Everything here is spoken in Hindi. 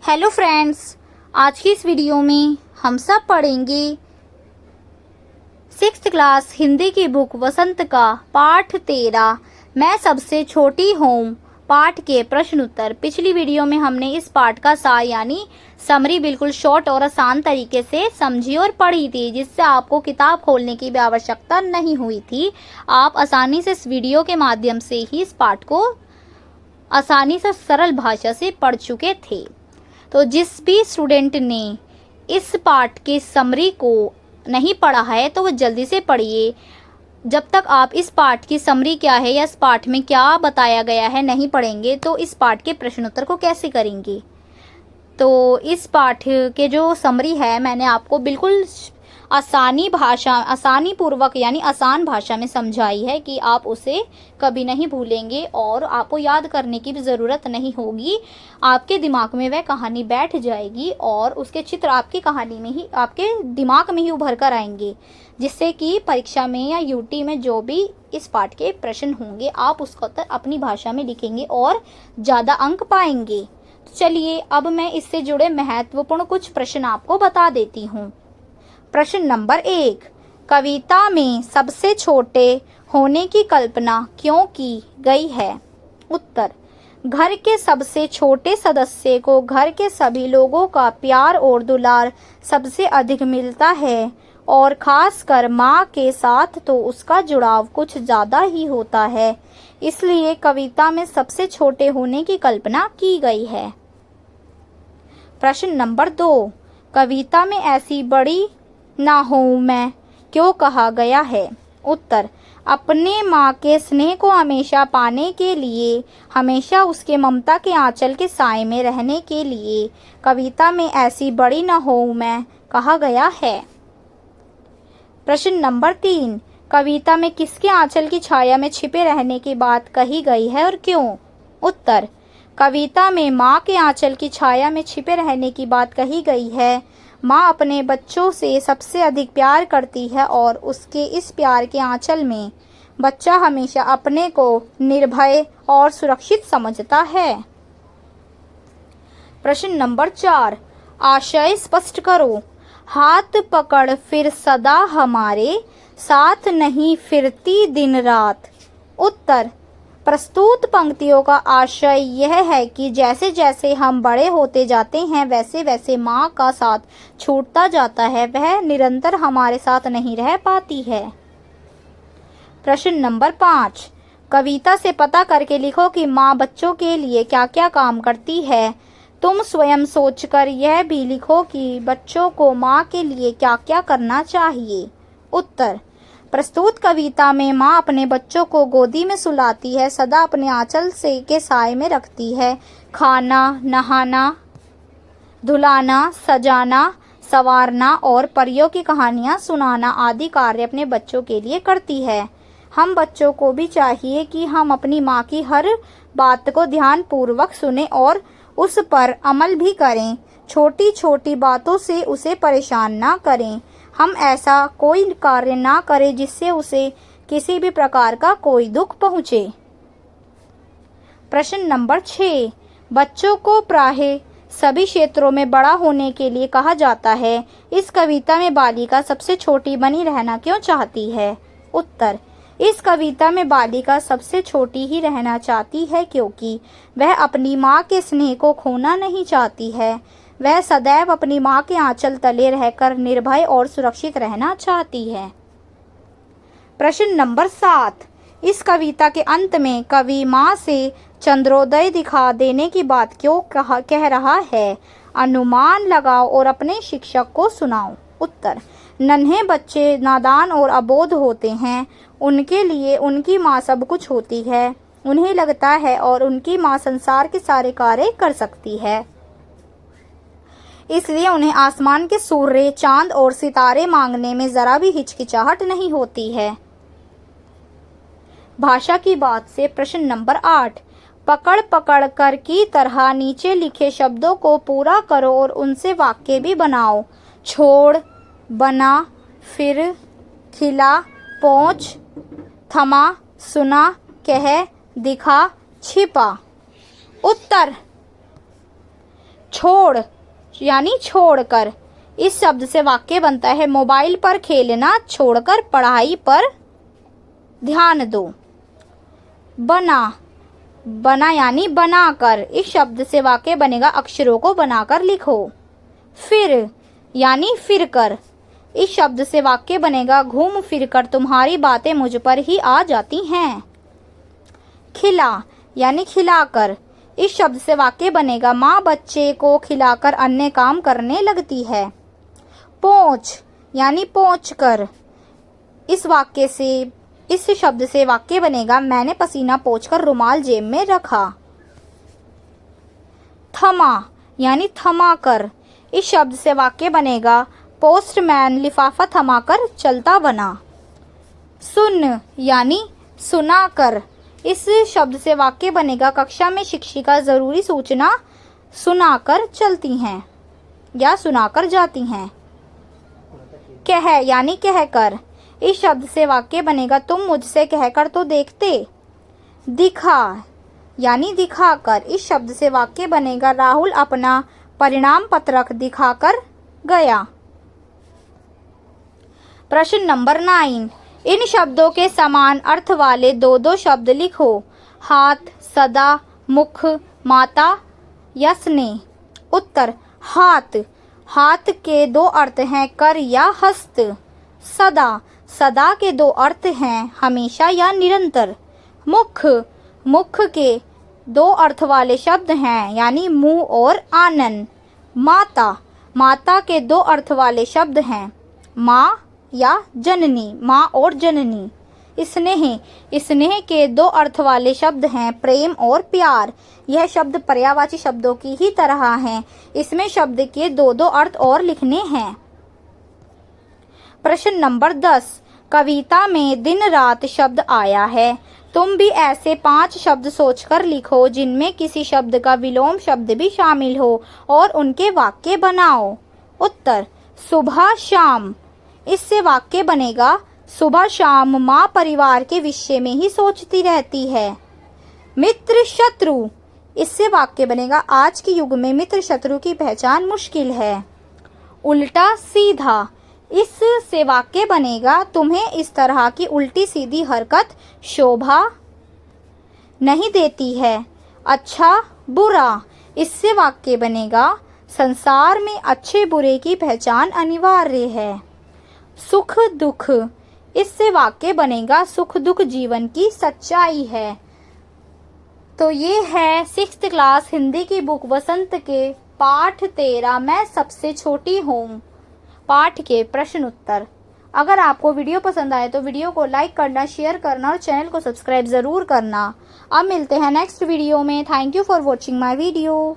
हेलो फ्रेंड्स, आज की इस वीडियो में हम सब पढ़ेंगे 6th क्लास हिंदी की बुक वसंत का पाठ 13 मैं सबसे छोटी हूँ पाठ के प्रश्न उत्तर। पिछली वीडियो में हमने इस पाठ का सार यानी समरी बिल्कुल शॉर्ट और आसान तरीके से समझी और पढ़ी थी, जिससे आपको किताब खोलने की भी आवश्यकता नहीं हुई थी। आप आसानी से इस वीडियो के माध्यम से ही इस पाठ को आसानी से सरल भाषा से पढ़ चुके थे। तो जिस भी स्टूडेंट ने इस पाठ के समरी को नहीं पढ़ा है तो वो जल्दी से पढ़िए। जब तक आप इस पाठ की समरी क्या है या इस पाठ में क्या बताया गया है नहीं पढ़ेंगे तो इस पाठ के प्रश्नोत्तर को कैसे करेंगे। तो इस पाठ के जो समरी है मैंने आपको बिल्कुल आसानी पूर्वक यानी आसान भाषा में समझाई है कि आप उसे कभी नहीं भूलेंगे और आपको याद करने की भी ज़रूरत नहीं होगी। आपके दिमाग में वह कहानी बैठ जाएगी और उसके चित्र आपकी कहानी में ही आपके दिमाग में ही उभर कर आएंगे, जिससे कि परीक्षा में या यूटी में जो भी इस पाठ के प्रश्न होंगे आप उसका उत्तर अपनी भाषा में लिखेंगे और ज़्यादा अंक पाएंगे। तो चलिए अब मैं इससे जुड़े महत्वपूर्ण कुछ प्रश्न आपको बता देती हूँ। प्रश्न नंबर 1, कविता में सबसे छोटे होने की कल्पना क्यों की गई है? उत्तर, घर के सबसे छोटे सदस्य को घर के सभी लोगों का प्यार और दुलार सबसे अधिक मिलता है और खासकर माँ के साथ तो उसका जुड़ाव कुछ ज़्यादा ही होता है, इसलिए कविता में सबसे छोटे होने की कल्पना की गई है। प्रश्न नंबर 2, कविता में ऐसी बड़ी ना हूँ मैं क्यों कहा गया है? उत्तर, अपने माँ के स्नेह को हमेशा पाने के लिए, हमेशा उसके ममता के आंचल के साए में रहने के लिए कविता में ऐसी बड़ी ना हूँ मैं कहा गया है। प्रश्न नंबर 3, कविता में किसके आंचल की छाया में छिपे रहने की बात कही गई है और क्यों? उत्तर, कविता में माँ के आंचल की छाया में छिपे रहने की बात कही गई है। माँ अपने बच्चों से सबसे अधिक प्यार करती है और उसके इस प्यार के आंचल में बच्चा हमेशा अपने को निर्भय और सुरक्षित समझता है। प्रश्न नंबर 4, आशय स्पष्ट करो। हाथ पकड़ फिर सदा हमारे साथ नहीं फिरती दिन रात। उत्तर, प्रस्तुत पंक्तियों का आशय यह है कि जैसे जैसे हम बड़े होते जाते हैं वैसे वैसे माँ का साथ छूटता जाता है, वह निरंतर हमारे साथ नहीं रह पाती है। प्रश्न नंबर 5, कविता से पता करके लिखो कि माँ बच्चों के लिए क्या क्या काम करती है। तुम स्वयं सोचकर यह भी लिखो कि बच्चों को माँ के लिए क्या क्या करना चाहिए। उत्तर, प्रस्तुत कविता में माँ अपने बच्चों को गोदी में सुलाती है, सदा अपने आंचल से के साए में रखती है, खाना, नहाना, धुलाना, सजाना, संवारना और परियों की कहानियाँ सुनाना आदि कार्य अपने बच्चों के लिए करती है। हम बच्चों को भी चाहिए कि हम अपनी माँ की हर बात को ध्यान पूर्वक सुने और उस पर अमल भी करें। छोटी छोटी बातों से उसे परेशान ना करें। हम ऐसा कोई कार्य ना करें जिससे उसे किसी भी प्रकार का कोई दुख पहुँचे। प्रश्न नंबर 6, बच्चों को प्रायः सभी क्षेत्रों में बड़ा होने के लिए कहा जाता है। इस कविता में बालिका सबसे छोटी बनी रहना क्यों चाहती है? उत्तर, इस कविता में बालिका सबसे छोटी ही रहना चाहती है क्योंकि वह अपनी माँ के स्नेह को खोना नहीं चाहती है। वह सदैव अपनी माँ के आंचल तले रहकर निर्भय और सुरक्षित रहना चाहती है। प्रश्न नंबर 7, इस कविता के अंत में कवि माँ से चंद्रोदय दिखा देने की बात क्यों कह रहा है? अनुमान लगाओ और अपने शिक्षक को सुनाओ। उत्तर, नन्हे बच्चे नादान और अबोध होते हैं, उनके लिए उनकी माँ सब कुछ होती है। उन्हें लगता है और उनकी माँ संसार के सारे कार्य कर सकती है, इसलिए उन्हें आसमान के सूर्य, चांद और सितारे मांगने में जरा भी हिचकिचाहट नहीं होती है। भाषा की बात से प्रश्न नंबर 8, पकड़ पकड़ कर की तरह नीचे लिखे शब्दों को पूरा करो और उनसे वाक्य भी बनाओ। छोड़, बना, फिर, खिला, पहुँच, थमा, सुना, कह, दिखा, छिपा। उत्तर, छोड़ यानी छोड़कर। इस शब्द से वाक्य बनता है मोबाइल पर खेलना छोड़कर पढ़ाई पर ध्यान दो। बना, बना यानी बनाकर। इस शब्द से वाक्य बनेगा अक्षरों को बनाकर लिखो। फिर यानी फिर कर। इस शब्द से वाक्य बनेगा घूम फिर कर तुम्हारी बातें मुझ पर ही आ जाती हैं। खिला यानी खिलाकर। इस शब्द से वाक्य बनेगा माँ बच्चे को खिलाकर अन्य काम करने लगती है। पोंछ यानी पोंछ कर। इस शब्द से वाक्य बनेगा मैंने पसीना पोंछकर रुमाल जेब में रखा। थमा यानी थमा कर। इस शब्द से वाक्य बनेगा पोस्टमैन लिफाफा थमाकर चलता बना। सुन यानी सुना कर। इस शब्द से वाक्य बनेगा कक्षा में शिक्षिका जरूरी सूचना सुनाकर चलती हैं या सुनाकर जाती हैं। कह यानी कहकर। इस शब्द से वाक्य बनेगा तुम मुझसे कहकर तो देखते। दिखा यानी दिखाकर। इस शब्द से वाक्य बनेगा राहुल अपना परिणाम पत्रक दिखाकर गया। प्रश्न नंबर 9। इन शब्दों के समान अर्थ वाले दो दो शब्द लिखो। हाथ, सदा, मुख, माता या स्नेह। उत्तर हाथ। हाथ के दो अर्थ हैं कर या हस्त। सदा, सदा के दो अर्थ हैं हमेशा या निरंतर। मुख, मुख के दो अर्थ वाले शब्द हैं यानी मुंह और आनन। माता, माता के दो अर्थ वाले शब्द हैं माँ या जननी, माँ और जननी। स्नेह, स्नेह के दो अर्थ वाले शब्द हैं प्रेम और प्यार। यह शब्द पर्यायवाची शब्दों की ही तरह हैं। इसमें शब्द के दो दो अर्थ और लिखने हैं। प्रश्न नंबर 10। कविता में दिन रात शब्द आया है। तुम भी ऐसे 5 शब्द सोचकर लिखो जिनमें किसी शब्द का विलोम शब्द भी शामिल हो और उनके वाक्य बनाओ। उत्तर सुबह शाम। इससे वाक्य बनेगा सुबह शाम माँ परिवार के विषय में ही सोचती रहती है। मित्र शत्रु। इससे वाक्य बनेगा आज के युग में मित्र शत्रु की पहचान मुश्किल है। उल्टा सीधा। इससे वाक्य बनेगा तुम्हें इस तरह की उल्टी सीधी हरकत शोभा नहीं देती है। अच्छा बुरा। इससे वाक्य बनेगा संसार में अच्छे बुरे की पहचान अनिवार्य है। सुख दुख। इससे वाक्य बनेगा सुख दुख जीवन की सच्चाई है। तो ये है 6th क्लास हिंदी की बुक वसंत के पाठ 13 मैं सबसे छोटी हूँ पाठ के प्रश्न उत्तर। अगर आपको वीडियो पसंद आए तो वीडियो को लाइक करना, शेयर करना और चैनल को सब्सक्राइब ज़रूर करना। अब मिलते हैं नेक्स्ट वीडियो में। Thank you for watching my video.